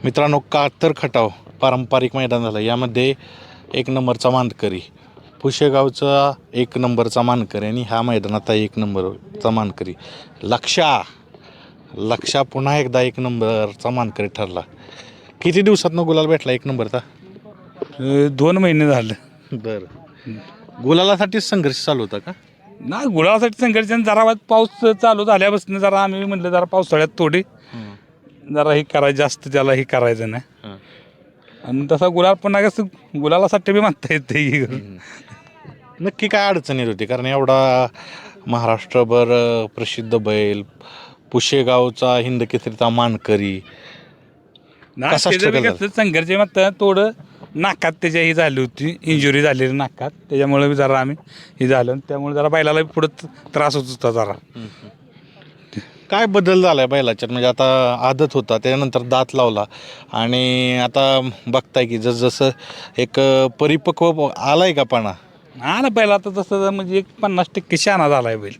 मित्रांनो, कातर खटाव पारंपरिक मैदान झालं. यामध्ये 1 नंबरचा मानकरी पुशेगावचा 1 नंबरचा मानकरी आणि ह्या मैदानात 1 नंबरचा मानकरी लक्षा पुन्हा एकदा 1 नंबरचा मानकरी ठरला. किती दिवसातनं गुलाल भेटला 1 नंबरचा? 2 महिने झालं. बरं, गुलालासाठीच संघर्ष चालू होता का? ना गुलाबासाठी संघर्ष जरा पाऊस चालू झाल्यापासून जरा आम्ही म्हटलं जरा पावसाळ्यात थोडी जरा हे करायचं जास्त त्याला हे करायचं नाही. आणि तसा गुलाल पुन्हा कसं गुलालासाठी बी म्हणता येते. नक्की काय अडचण येत होती? कारण एवढा महाराष्ट्रभर प्रसिद्ध बैल, पुशेगावचा हिंद केसरीचा मानकरी, कसा struggle झाला? संघर्ष म्हणतात थोडं नाकात त्याच्या ही झाली होती, इंजुरी झालेली नाकात, त्याच्यामुळे बी जरा आम्ही हे झालं. त्यामुळे जरा बैलाला पुढं त्रास होत होता जरा. काय बदल झालाय बैलाच्यात? म्हणजे आता आदत होता, त्याच्यानंतर दात लावला आणि आता बघताय की जसं एक परिपक्व आलाय का पणा? हा ना, पहिला आता तसं म्हणजे एक 50% शहाणा झालाय बैल.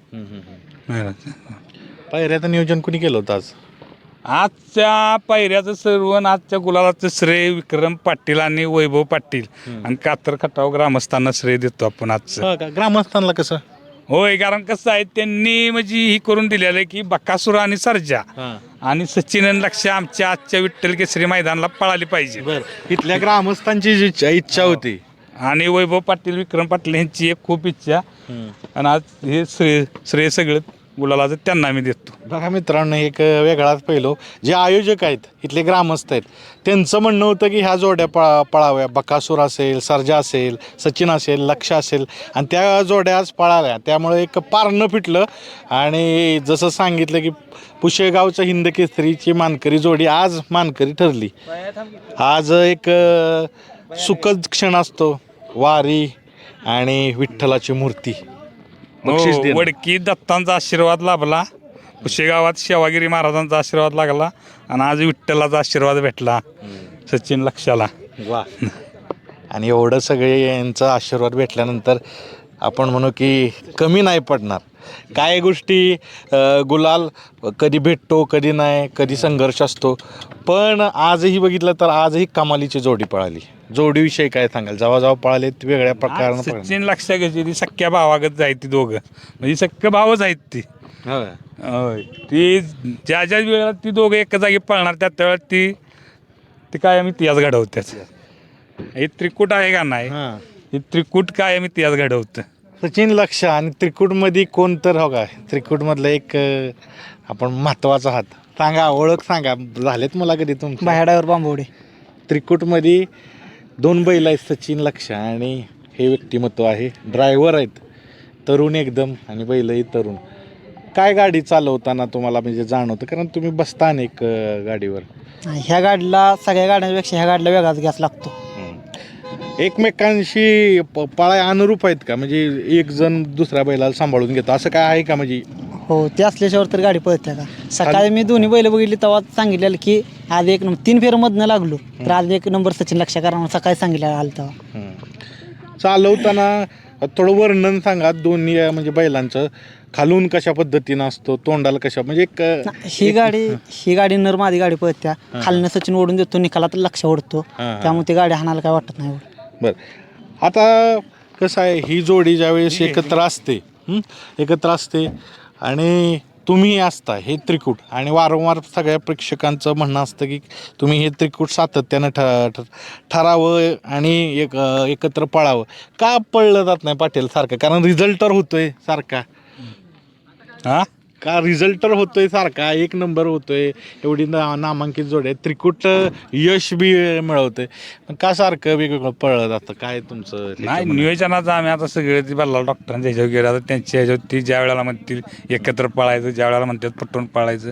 पायऱ्याचं नियोजन कुणी केलं होतं आज? आजच्या पायऱ्याचं सर्व आजच्या गुलालाचं श्रेय विक्रम पाटील आणि वैभव पाटील आणि कातर खटाव ग्रामस्थांना श्रेय देतो आपण आजचं. हो का? ग्रामस्थांना कसं? होय, कारण कसं आहे त्यांनी म्हणजे ही करून दिलेलं आहे की बकासूर आणि सर्जा आणि सचिन आणि लक्ष आमच्या आजच्या विठ्ठल केसरी मैदानाला पळाली पाहिजे. बरं, इथल्या ग्रामस्थांची जी इच्छा होती आणि वैभव पाटील विक्रम पाटील यांची एक खूप इच्छा. आणि आज हे श्रेय सगळं गुलालाचं त्यांना आम्ही देतो. बघा मित्रांनो, एक वेगळाच पैलू, जे आयोजक आहेत इथले ग्रामस्थ आहेत त्यांचं म्हणणं होतं की ह्या जोड्या पळाव्या. बकासूर असेल, सर्जा असेल, सचिन असेल, लक्ष असेल आणि त्या जोड्या आज पळाल्या. त्यामुळे एक पारणं फिटलं आणि जसं सांगितलं की पुशेगावचं हिंद केसरीची मानकरी जोडी आज मानकरी ठरली. आज एक सुखद क्षण असतो, वारी आणि विठ्ठलाची मूर्ती बक्षीस देणं. वडकी दत्तांचा आशीर्वाद लाभला, पुशेगावात शेवागिरी महाराजांचा आशीर्वाद लागला आणि आज विठ्ठलाचा आशीर्वाद भेटला सचिन लक्षाला. वा. आणि एवढं सगळे यांचा आशीर्वाद भेटल्यानंतर आपण म्हणू की कमी नाही पडणार. काय गोष्टी गुलाल कधी भेटतो, कधी नाही, कधी संघर्ष असतो. पण आजही बघितलं तर आजही कमालीची जोडी पळाली. जोडीविषयी काय सांगाल? जेव्हा जेव्हा पळाले वेगळ्या प्रकारानं सचिन लक्षा घ्यायची ती सख्या भावागत जाय ती दोघं, म्हणजे सख्य भावच आहेत ती. होय, ती ज्या ज्या वेळेला ती दोघं एका जागी पळणार त्या वेळेला ती कायम इतिहास घडवत्याच. हे त्रिकूट आहे का नाही, हे त्रिकूट कायम इतिहास घडवतं. सचिन लक्ष आणि त्रिकूटमध्ये कोण तर हो काय? त्रिकूटमधलं एक आपण महत्त्वाचा हात सांगा, ओळख सांगा. झालेत मला कधी तुमच्या बाहेडावर बांबवडे. त्रिकूटमध्ये 2 बैल आहेत, सचिन लक्ष आणि हे व्यक्तिमत्व आहे. ड्रायव्हर आहेत तरुण एकदम आणि बैलही तरुण. काय गाडी चालवताना तुम्हाला म्हणजे जाणवतं? कारण तुम्ही बसता अनेक गाडीवर. ह्या गाडीला सगळ्या गाड्यांपेक्षा ह्या गाडीला वेगळाच गॅस लागतो. एकमेकांशी पळाय अनुरूप आहेत का? म्हणजे एक जण दुसऱ्या बैलाला सांभाळून घेतो असं काय आहे का? म्हणजे हो, ते असल्याशिवाय तर गाडी पळते का? सकाळी मी दोन्ही बैल बघितली तेव्हा सांगितलेलं की आज 1 नंबर 3 फेरमधनं लागलो तर आज 1 नंबर सचिन लक्ष करा सकाळी सांगितलेलं आलं तेव्हा. चालवताना थोडं वर्णन सांगा दोन्ही म्हणजे बैलांचं. खालून कशा पद्धतीनं असतो, तोंडाला कशा, म्हणजे ही गाडी नर माझी गाडी पळत्या. खालनं सचिन ओढून देतो, निकालात लक्ष ओढतो, त्यामुळे ती गाडी हाणायला काय वाटत नाही. बरं, आता कसं आहे, ही जोडी ज्यावेळेस एकत्र असते आणि तुम्ही असता हे त्रिकूट आणि वारंवार सगळ्या प्रेक्षकांचं म्हणणं असतं की तुम्ही हे त्रिकूट सातत्यानं ठरावं आणि एकत्र पळावं. का पळलं जात नाही पाटील सारखं? कारण रिझल्ट तर होतोय सारखा. का रिझल्ट तर होतोय सारखा, 1 नंबर होतोय, एवढी नामांकित जोडी आहे, त्रिकूट यश बी मिळवतंय, पण का सारखं वेगवेगळं पळलं जातं? काय तुमचं? नाही, नियोजनाचं आम्ही आता सगळे ती बल्लाल डॉक्टरांच्या ह्याच्यावर गेला तर त्यांच्या ह्याच्यावर ती ज्या वेळेला म्हणतील एकत्र पळायचं, ज्या वेळेला म्हणतात पटवून पळायचं,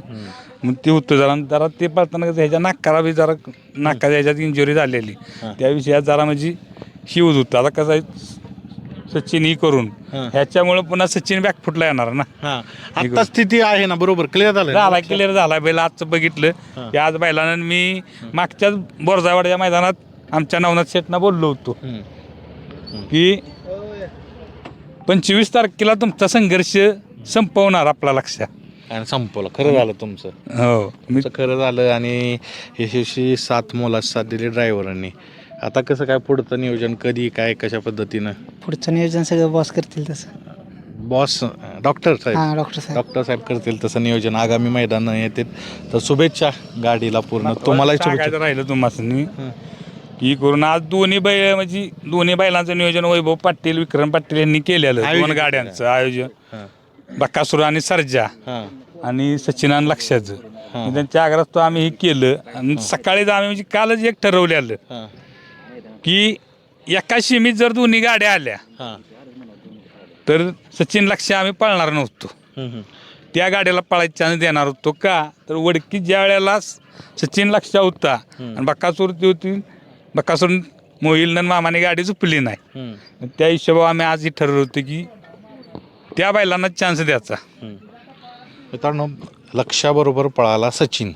मग ते होतं जरा ते पळताना ह्याच्या नाकाला बी जरा नाकाच्या ह्याच्यात इंजुरी झालेली, त्या विषयात जरा म्हणजे ही होत होतं. आता कसं आहे, सचिन ही करून ह्याच्यामुळे पुन्हा सचिन बॅकफुटला येणार ना. आता स्थिती आहे ना, बरोबर क्लिअर क्लिअर झाला बैल. आजचं बघितलं की आज बैलानं मी मागच्याच बोरजावाड्याच्या मैदानात आमच्या नवनाथ शेटना बोललो होतो की 25 तारखेला तुमचा संघर्ष संपवणार आपला लक्ष. आणि संपवलं. खरं झालं तुमचं. हो मी तुमचं खरं झालं आणि यशस्वी 7 मोलाची साथ दिली ड्रायव्हरांनी. आता कसं काय पुढचं नियोजन, कधी काय कशा पद्धतीनं? पुढचं नियोजन सगळं बॉस करतील तसं. बॉस डॉक्टर साहेब हां डॉक्टर साहेब. डॉक्टर साहेब करतील तसं नियोजन. आगामी मैदान येते तर शुभेच्छा गाडीला पूर्ण. तुम्हाला सांगायचं राहिलं तुम्हाला की करून आज दोन्ही बैल म्हणजे दोन्ही बैलांचं नियोजन वैभव पाटील विक्रम पाटील यांनी केलेलं. आयोजन दोन गाड्यांचं आयोजन, हां बकासूर आणि सर्जा हां आणि सचिन लक्षाचं त्यांच्या आग्रहात तो आम्ही हे केलं. आणि सकाळीच आम्ही म्हणजे कालच एक ठरवलेलं हां की एका शिमीत जर दोन्ही गाड्या आल्या हां तर सचिन लक्ष आम्ही पळणार नव्हतो. त्या गाड्याला पळायची चान्स देणार होतो. का तर वडकी ज्या वेळेला सचिन लक्ष होता आणि बकासूर ती होती, बकासूर मोहिल मामाने गाडी झुपली नाही. त्या हिशोबावर आम्ही आज हे ठरवलं होतं की त्या बैलांना चान्स द्यायचा. मित्रांनो, लक्षाबरोबर पळाला सचिन.